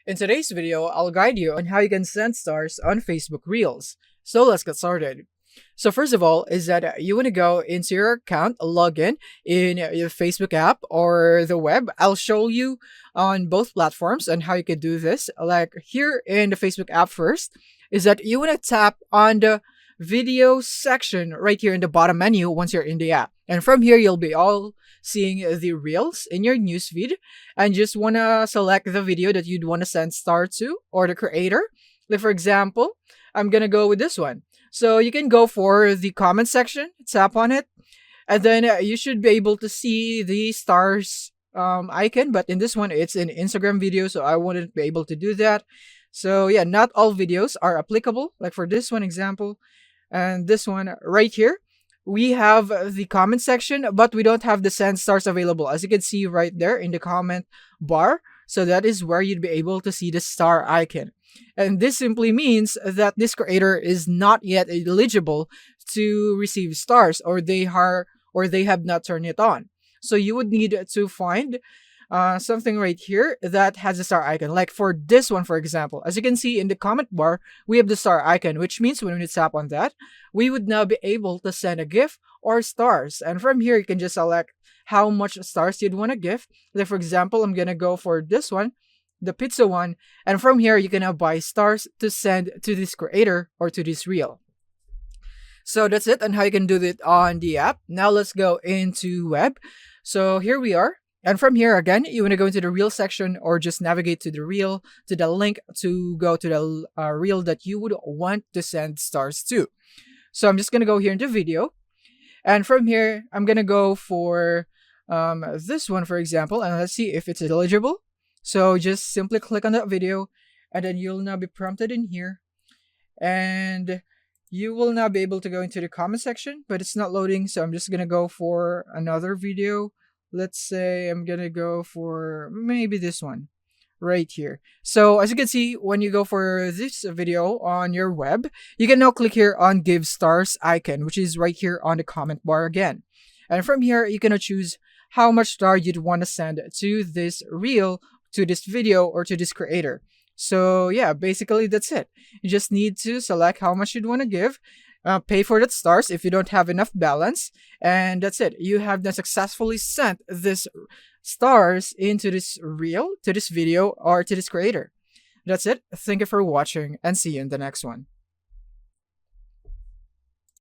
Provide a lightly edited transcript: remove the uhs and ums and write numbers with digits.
In today's video, I'll guide you on how you can send stars on Facebook Reels. So let's get started. So first of all is that you want to go into your account, log in your Facebook app or the web. I'll show you on both platforms and how you can do this. Like here in the Facebook app first is that you want to tap on the video section right here in the bottom menu once you're in the app. And from here, you'll be all seeing the reels in your newsfeed and just want to select the video that you'd want to send star to or the creator. Like for example, I'm going to go with this one. So you can go for the comment section, tap on it, and then you should be able to see the stars icon. But in this one, it's an Instagram video, so I wouldn't be able to do that. So yeah, not all videos are applicable. Like for this one example, and this one right here, we have the comment section, but we don't have the send stars available. As you can see right there in the comment bar. So that is where you'd be able to see the star icon. And this simply means that this creator is not yet eligible to receive stars, or they have not turned it on. So you would need to find something right here that has a star icon. Like for this one, for example, as you can see in the comment bar, we have the star icon, which means when we tap on that, we would now be able to send a GIF or stars. And from here, you can just select how much stars you'd want to give. Like for example, I'm gonna go for this one, the pizza one, and from here you can now buy stars to send to this creator or to this reel. So that's it on how you can do it on the app. Now let's go into web. So here we are. And from here, again, you want to go into the reel section or just navigate to the reel, to the link to go to the reel that you would want to send stars to. So I'm just going to go here into video. And from here, I'm going to go for this one, for example, and let's see if it's eligible. So just simply click on that video, and then you'll now be prompted in here. And you will now be able to go into the comment section, but it's not loading. So I'm just going to go for another video. Let's say I'm going to go for maybe this one right here. So as you can see, when you go for this video on your web, you can now click here on give stars icon, which is right here on the comment bar again. And from here, you can choose how much star you'd want to send to this reel, to this video, or to this creator. So yeah, basically that's it. You just need to select how much you'd want to give, pay for that stars if you don't have enough balance, and that's it. You have then successfully sent this stars into this reel, to this video, or to this creator. That's it. Thank you for watching, and see you in the next one.